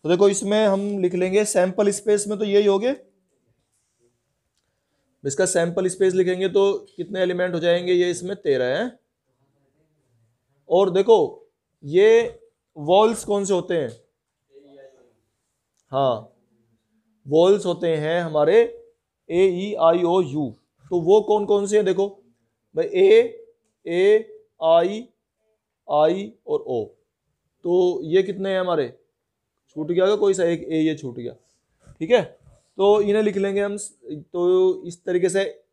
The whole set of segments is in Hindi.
तो देखो इसमें हम लिख लेंगे सैंपल स्पेस में तो यही हो गए, इसका सैंपल स्पेस लिखेंगे तो कितने एलिमेंट हो जाएंगे, ये इसमें 13 है। और देखो ये वॉल्स कौन से होते हैं, हाँ वॉल्स होते हैं हमारे AEIOU। तो वो कौन कौन से हैं देखो भाई, A I I और O। तो ये कितने हैं हमारे, छूट गया कोई सा एक ए, ये छूट गया, ठीक है। तो इन्हें लिख लेंगे हम, तो इस तरीके से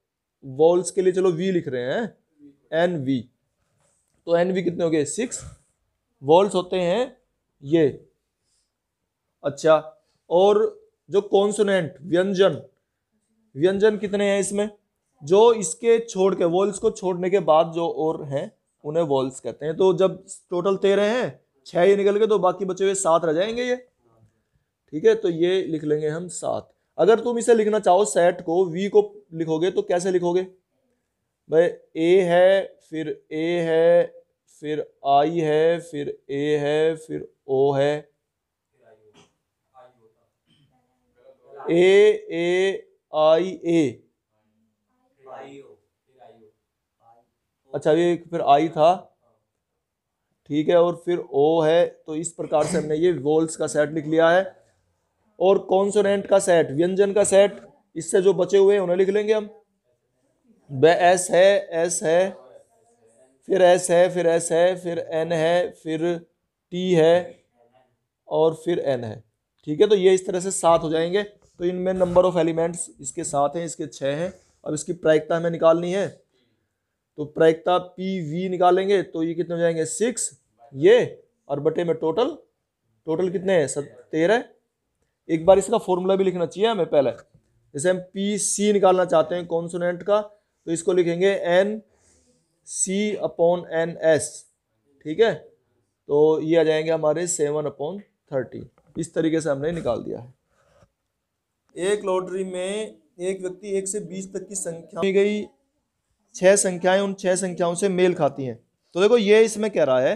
वॉल्स के लिए चलो V लिख रहे हैं NV। तो NV कितने हो गए 6 वॉल्स होते हैं ये। अच्छा, और जो कॉन्सोनेंट व्यंजन, व्यंजन कितने हैं इसमें, जो इसके छोड़ के वॉल्स को छोड़ने के बाद जो और हैं उन्हें वॉल्स कहते हैं। तो जब टोटल 13 हैं, 6 ये निकल गए तो बाकी बचे हुए 7 रह जाएंगे ये, ठीक है। तो ये लिख लेंगे हम 7। अगर तुम इसे लिखना चाहो सेट को, V को लिखोगे तो कैसे लिखोगे भाई, A है फिर A है फिर I है फिर A है फिर O है, A अच्छा ये फिर I था, ठीक है, और फिर O है। तो इस प्रकार से हमने ये वॉल्स का सेट लिख लिया है। और कॉन्सोनेंट का सेट, व्यंजन का सेट, इससे जो बचे हुए हैं उन्हें लिख लेंगे हम। S है फिर S है फिर S है फिर N है फिर T है और फिर N है, ठीक है। तो ये इस तरह से 7 हो जाएंगे। तो इनमें नंबर ऑफ एलिमेंट्स इसके 7 हैं, इसके 6 हैं। अब इसकी प्रायिकता हमें निकालनी है, तो प्रायिकता PV निकालेंगे तो ये कितने हो जाएंगे 6 ये, और बटे में टोटल, टोटल कितने हैं 13। एक बार इसका फॉर्मूला भी लिखना चाहिए हमें पहले। जैसे हम PC निकालना चाहते हैं कॉन्सोनेंट का, तो इसको लिखेंगे NC/NS, ठीक है। तो ये आ जाएंगे हमारे 7/30। इस तरीके से हमने निकाल दिया है। एक लॉटरी में एक व्यक्ति 1 से 20 तक की संख्या दी गई 6 संख्याएं उन 6 संख्याओं से मेल खाती हैं। तो देखो ये इसमें कह रहा है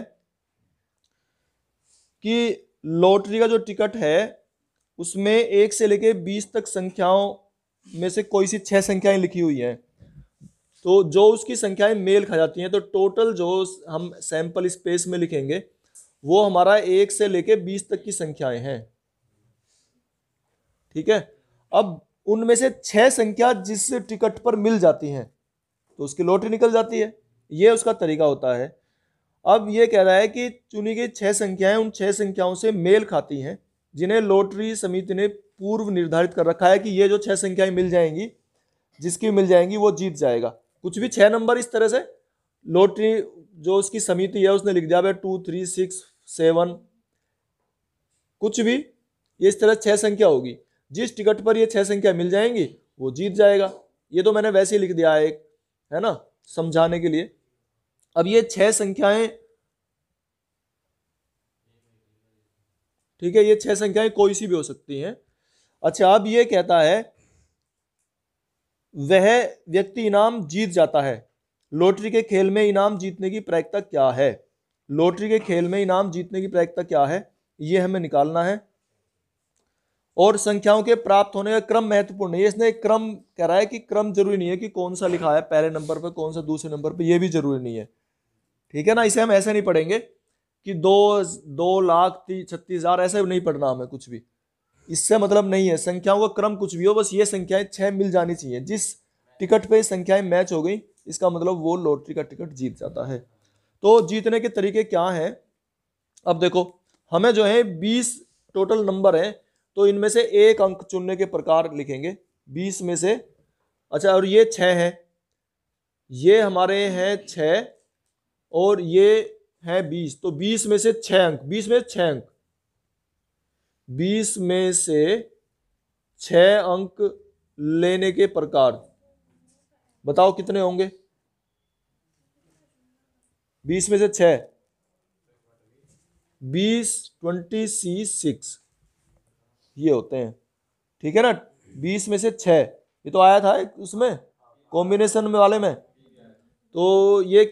कि लॉटरी का जो टिकट है उसमें 1 से लेके 20 तक संख्याओं में से कोई सी 6 संख्याएं लिखी हुई हैं। तो जो उसकी संख्याएं मेल खा जाती हैं, तो टोटल जो हम सैंपल स्पेस में लिखेंगे वो हमारा 1 से लेके 20 तक की संख्याएं हैं, ठीक है। अब उनमें से 6 संख्या जिस टिकट पर मिल जाती हैं तो उसकी लॉटरी निकल जाती है, ये उसका तरीका होता है। अब ये कह रहा है कि चुनी गई 6 संख्याएं उन 6 संख्याओं से मेल खाती हैं जिन्हें लॉटरी समिति ने पूर्व निर्धारित कर रखा है कि ये जो 6 संख्याएं मिल जाएंगी, जिसकी मिल जाएंगी वो जीत जाएगा। कुछ भी 6 नंबर इस तरह से लॉटरी जो उसकी समिति है उसने लिख दिया भाई 2 3 6 7, कुछ भी ये इस तरह 6 संख्या होगी, जिस टिकट पर ये 6 संख्या मिल जाएंगी वो जीत जाएगा। ये तो मैंने वैसे ही लिख दिया है एक, है ना, समझाने के लिए। अब ये 6 संख्याएं, ठीक है, ये 6 संख्याएं कोई सी भी हो सकती हैं। अच्छा, अब ये कहता है वह व्यक्ति इनाम जीत जाता है। लॉटरी के खेल में इनाम जीतने की प्रायिकता क्या है, लॉटरी के खेल में इनाम जीतने की प्रायिकता क्या है, ये हमें निकालना है। और संख्याओं के प्राप्त होने का क्रम महत्वपूर्ण है। इसने एक क्रम कह रहा है कि क्रम जरूरी नहीं है कि कौन सा लिखा है पहले नंबर पर कौन सा दूसरे नंबर पर, यह भी जरूरी नहीं है, ठीक है ना। इसे हम ऐसे नहीं पढ़ेंगे कि 2,36,000 ऐसे नहीं पढ़ना हमें कुछ भी, इससे मतलब नहीं है। संख्याओं का क्रम कुछ भी हो, बस ये संख्याएं 6 मिल जानी चाहिए। जिस टिकट पे संख्याएं मैच हो गई इसका मतलब वो लॉटरी का टिकट जीत जाता है। तो जीतने के तरीके क्या हैं, अब देखो हमें जो है 20 टोटल नंबर है, तो इनमें से एक अंक चुनने के प्रकार लिखेंगे 20 में से। अच्छा, और ये 6 है, ये हमारे हैं 6 और ये है 20, तो 20 में से 6 अंक, 20 में 6 अंक, 20 में से 6 अंक लेने के प्रकार बताओ कितने होंगे। 20 में से 6, 20 26 ये होते हैं, ठीक है ना। 20 में से 6 ये तो आया था उसमें कॉम्बिनेशन में वाले में। तो ये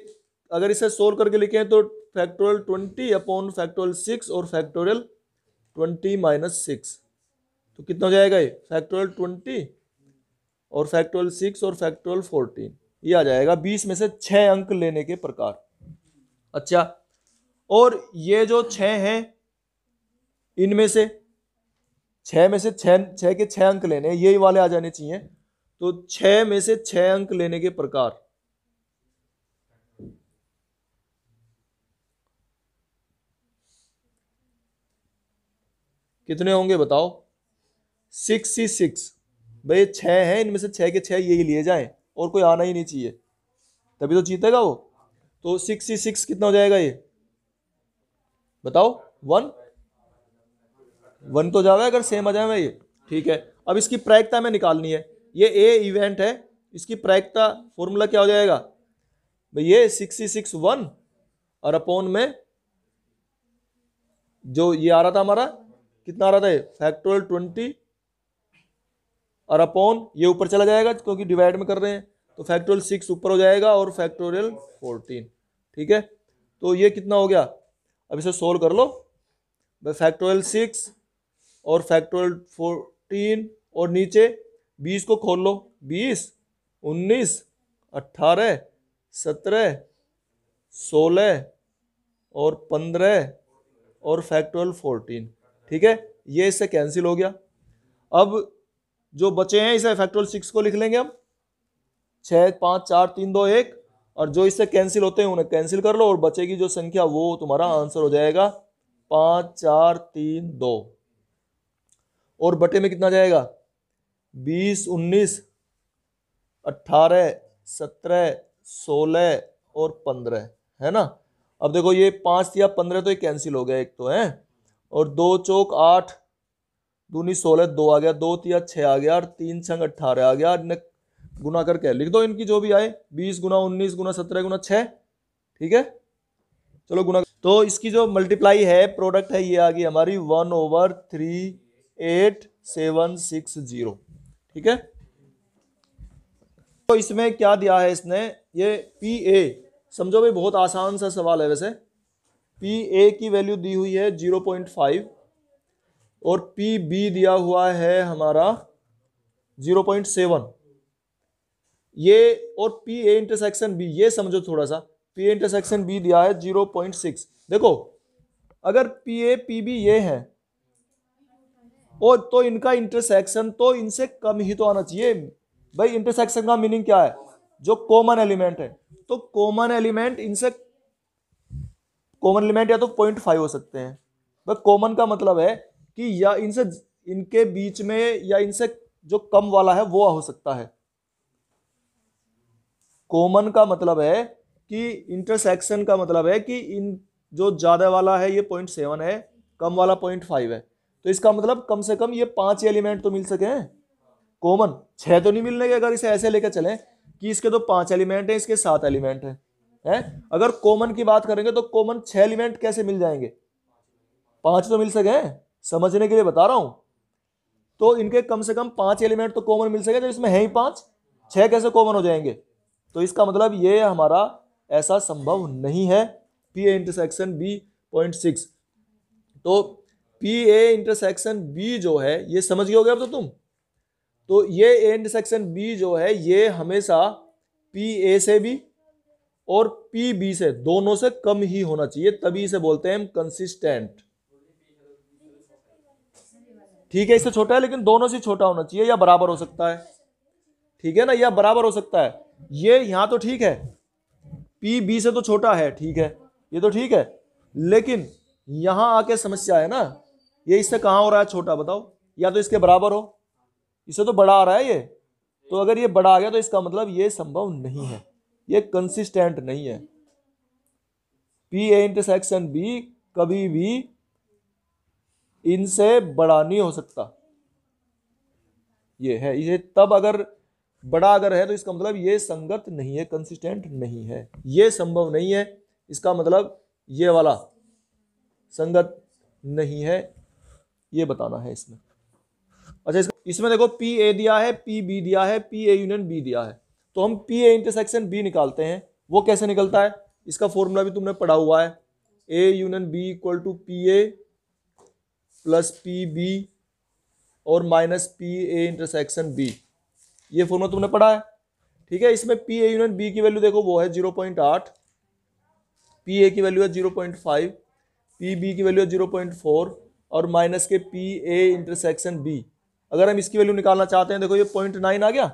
अगर इसे सोल्व करके लिखें तो फैक्टोरियल 20 अपॉन फैक्टोरियल 6 और फैक्टोरियल 20 माइनस 6, तो कितना हो जाएगा ये फैक्टोरियल 20 और फैक्टोरियल 6 और फैक्टोरियल 14, ये आ जाएगा 20 में से 6 अंक लेने के प्रकार। अच्छा, और ये जो 6 हैं इनमें से 6 में से 6 के 6 अंक लेने, यही वाले आ जाने चाहिए। तो 6 में से 6 अंक लेने के प्रकार, कितने होंगे बताओ? 66। भाई 6 हैं, इनमें से 6 के 6 यही लिए जाएं और कोई आना ही नहीं चाहिए, तभी तो जीतेगा वो। तो 66 कितना हो जाएगा ये बताओ? 1 तो जावे अगर सेम आ जाए ये, ठीक है। अब इसकी प्रायिकता में निकालनी है, ये ए इवेंट है, इसकी प्रायिकता फॉर्मूला क्या हो जाएगा भाई? ये 66 1 और अपॉन में जो ये आ रहा था हमारा, कितना आ रहा था फैक्टोरियल 20 और अपॉन ये ऊपर चला जाएगा क्योंकि डिवाइड में कर रहे हैं, तो फैक्टोरियल 6 ऊपर हो जाएगा और फैक्टोरियल 14, ठीक है। तो ये कितना हो गया? अब इसे सोल्व कर लो। फैक्टोरियल 6 और फैक्टोरियल 14 और नीचे 20 को खोल लो, 20 19 18 17 16 और 15 और फैक्टोरियल 14, ठीक है। ये इससे कैंसिल हो गया। अब जो बचे हैं इसे फैक्टोरियल 6 को लिख लेंगे हम, 6 5 4 3 2 1, और जो इससे कैंसिल होते हैं उन्हें कैंसिल कर लो और बचेगी जो संख्या वो तुम्हारा आंसर हो जाएगा 5 4 3 2, और बटे में कितना जाएगा? 20 19 18 17 16 और 15, है ना। अब देखो ये 5 या 15 तो ये कैंसिल हो गया एक तो है, और 2 चौक 8 दूनी 16 2 आ गया, 2 तिया 6 आ गया और 3 छंग 18 आ गया। इन्हें गुना करके लिख दो इनकी जो भी आए, 20 गुना 19 गुना 17 गुना 6, ठीक है। चलो गुना, तो इसकी जो मल्टीप्लाई है प्रोडक्ट है ये आ गई हमारी 1/38760, ठीक है। तो इसमें क्या दिया है इसने, ये पी ए, समझो भाई बहुत आसान सा सवाल है वैसे। पी ए की वैल्यू दी हुई है 0.5 और पी बी दिया हुआ है हमारा 0.7, ये और पी ए इंटरसेक्शन बी, ये समझो थोड़ा सा, पी ए इंटरसेक्शन बी दिया है 0.6। देखो अगर पी ए पी बी ये है और तो इनका इंटरसेक्शन तो इनसे कम ही तो आना चाहिए भाई। इंटरसेक्शन का मीनिंग क्या है? जो कॉमन एलिमेंट है, तो कॉमन एलिमेंट इनसे, कॉमन एलिमेंट या तो 0.5 हो सकते हैं। भाई कॉमन का मतलब है कि या इनसे, इनके बीच में या इनसे जो कम वाला है वो हो सकता है। कॉमन का मतलब है कि, इंटरसेक्शन का मतलब है कि इन जो ज्यादा वाला है ये 0.7 है, कम वाला 0.5 है, तो इसका मतलब कम से कम ये 5 एलिमेंट तो मिल सके हैं कॉमन, 6 तो नहीं मिलने के अगर इसे ऐसे लेकर चलें कि इसके तो 5 एलिमेंट है, इसके 7 एलिमेंट है। अगर कॉमन की बात करेंगे तो कॉमन 6 एलिमेंट कैसे मिल जाएंगे? 5 तो मिल सके हैं, समझने के लिए बता रहा हूं। तो इनके कम से कम 5 एलिमेंट तो कॉमन मिल सके, तो इसमें है ही 5, 6 कैसे कॉमन हो जाएंगे? तो इसका मतलब ये हमारा ऐसा संभव नहीं है। पी ए इंटरसेक्शन बी 0.6, तो पी ए इंटरसेक्शन बी जो है ये समझ गए होगे अब तो तुम। तो ये ए इंटरसेक्शन बी जो है ये हमेशा पी ए से भी और पी बी से, दोनों से कम ही होना चाहिए, तभी इसे बोलते हैं हम कंसिस्टेंट, ठीक है। इससे छोटा है लेकिन दोनों से छोटा होना चाहिए या बराबर हो सकता है, ठीक है ना, या बराबर हो सकता है। ये यहां तो ठीक है, पी बी से तो छोटा है, ठीक है, ये तो ठीक है, लेकिन यहां आके समस्या है ना, ये इससे कहां हो रहा है छोटा बताओ? या तो इसके बराबर हो, इससे तो बड़ा आ रहा है ये, तो अगर ये बड़ा आ गया तो इसका मतलब ये संभव नहीं है, ये कंसिस्टेंट नहीं है। पी ए इंटरसेक्शन बी कभी भी इनसे बड़ा नहीं हो सकता, ये है, ये तब अगर बड़ा अगर है तो इसका मतलब ये संगत नहीं है, कंसिस्टेंट नहीं है, ये संभव नहीं है, इसका मतलब ये वाला संगत नहीं है, ये बताना है इसमें। अच्छा इसमें देखो पी ए दिया है, पी बी दिया है, पी ए यूनियन बी दिया है, तो हम पी ए इंटरसेक्शन बी निकालते हैं। वो कैसे निकलता है? इसका फॉर्मूला भी तुमने पढ़ा हुआ है, A union B equal to P A plus P B और minus P A intersection B. ये फॉर्मूला तुमने पढ़ा है, ठीक है। इसमें पी ए यूनियन बी की वैल्यू देखो, वो है 0.8, पी ए की वैल्यू है 0.5, पी बी की वैल्यू है 0.4 और माइनस के पी ए इंटरसेक्शन बी। अगर हम इसकी वैल्यू निकालना चाहते हैं, देखो ये 0.9 आ गया,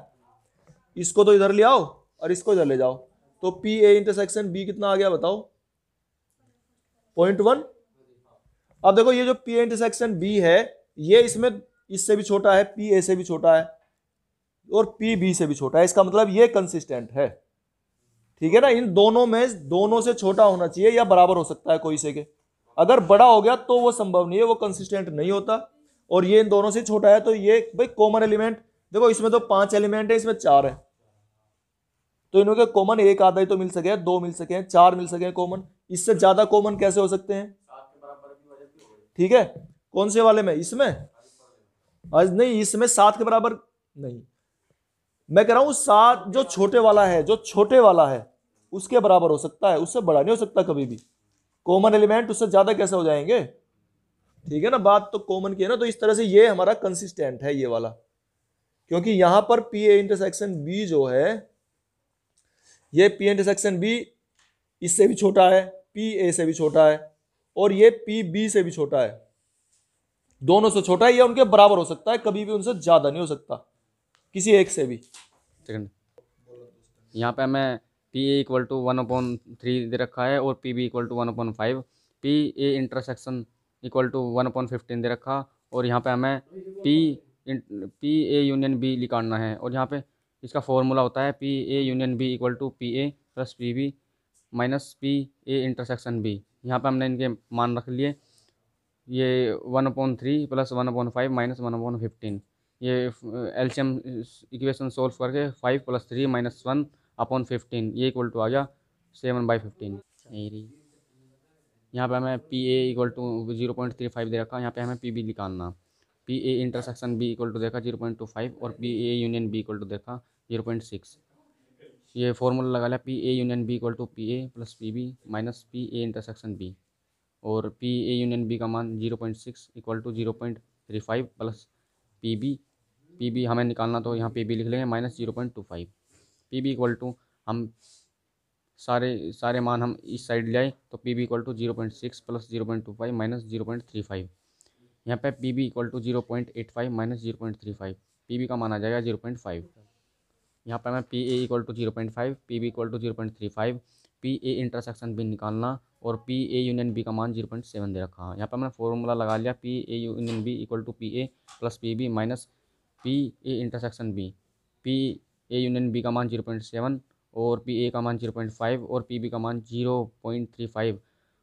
इसको तो इधर ले आओ और इसको इधर ले जाओ, तो पी ए इंटरसेक्शन बी कितना आ गया बताओ, 0.1। अब देखो ये जो पी ए इंटरसेक्शन बी है, ये इसमें इससे भी छोटा है, पी ए से भी छोटा है और पी बी से भी छोटा है, इसका मतलब ये कंसिस्टेंट है, ठीक है ना। इन दोनों में दोनों से छोटा होना चाहिए या बराबर हो सकता है कोई से के, अगर बड़ा हो गया तो वो संभव नहीं है, वो कंसिस्टेंट नहीं होता। और ये इन दोनों से छोटा है, तो ये भाई कॉमन एलिमेंट, देखो इसमें तो 5 एलिमेंट है, इसमें 4 है, तो इनमें के कॉमन एक आधा ही तो मिल सके, 2 मिल सके, 4 मिल सके कॉमन, इससे ज्यादा कॉमन कैसे हो सकते हैं, ठीक है। कौन से वाले में, इसमें आज नहीं, इसमें 7 के बराबर नहीं, मैं कह रहा हूं 7 जो छोटे वाला है, जो छोटे वाला है उसके बराबर हो सकता है, उससे बड़ा नहीं हो सकता कभी भी। कॉमन एलिमेंट उससे ज्यादा कैसे हो जाएंगे, ठीक है ना। बात तो कॉमन की है ना, तो इस तरह से ये हमारा कंसिस्टेंट है ये वाला, क्योंकि यहां पर पी ए इंटरसेक्शन बी जो है, ये पी इंटरसेक्शन बी इससे भी छोटा है, पी ए से भी छोटा है और ये पी बी से भी छोटा है, दोनों से छोटा है, ये उनके बराबर हो सकता है, कभी भी उनसे ज्यादा नहीं हो सकता किसी एक से भी। सेकंड, यहाँ पे हमें पी ए इक्वल टू 1/3 दे रखा है और P B equal to 1/5, P A intersection equal to 1/15 दे रखा, और यहाँ पे हमें पी ए यूनियन बी निकालना है, और यहाँ पे इसका फॉर्मूला होता है P A union B equal to P A plus P B minus P A intersection B. यहाँ पे हमने इनके मान रख लिए, ये 1/3 प्लस 1/5 माइनस 1/15, ये एलसीएम इक्वेशन सोल्व करके 5 + 3 - 1/15 ये इक्वल टू आ गया 7/15। यहाँ पे हमें पी ए इक्वल टू 0.35 दे रखा, यहाँ पे हमें पी बी निकालना, P A intersection B equal to देखा 0.25 और P A union B equal to देखा 0.6। ये फॉर्मूला लगा लिया, P A union B equal to P A plus P B minus P A intersection B, और पी ए यूनियन बी का मान 0.6 equal to 0.35 plus P B हमें निकालना, तो यहाँ पी बी लिख लेंगे minus 0.25। P B equal to हम सारे मान हम इस साइड ले आए, तो P B equal to 0.6 plus 0.25 minus 0.35। यहाँ पे P B equal to 0.85 minus 0.35, P B का मान आ जाएगा 0.5। यहाँ पर हमें P A equal to 0.5, P B equal to 0.35, P A intersection B निकालना, और पी ए यूनियन बी का मान 0.7 दे रखा। यहाँ पर हमने फॉर्मूला लगा लिया, P A union B equal to P A plus P B minus P A intersection B. P A union B का मान 0.7 और पी ए का मान 0.5 और पी बी का मान 0.35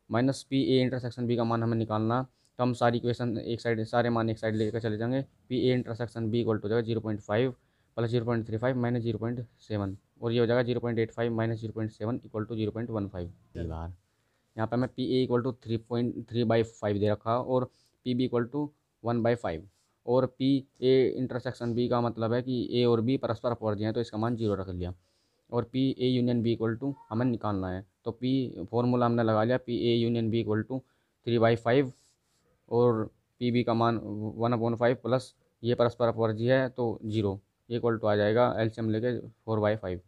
minus P A intersection B का मान हमें निकालना, तो हम सारी इक्वेशन एक साइड, सारे मान एक साइड लेकर चले जाएंगे। P A intersection B equal to हो जाएगा 0.5 प्लस 0.35 माइनस 0.7, और ये हो जाएगा 0.85 माइनस 0.7 इक्वल टू 0.15। बार यहाँ पे हमें पी ए इक्वल टू 3/5 दे रखा और पी बी इक्वल टू 1/5, और पी ए इंटरसेक्शन बी का मतलब है कि ए और बी परस्पर अपवर्ती हैं, तो इसका मान 0 रख लिया, और P A union B equal to हमें निकालना है, तो पी फॉर्मूला हमने लगा लिया, P A union B equal to 3/5 और पी बी का मान 1/5 प्लस ये परस्पर अपवर्ती है तो 0 इक्वल टू आ जाएगा एलसीएम लेके 4/5।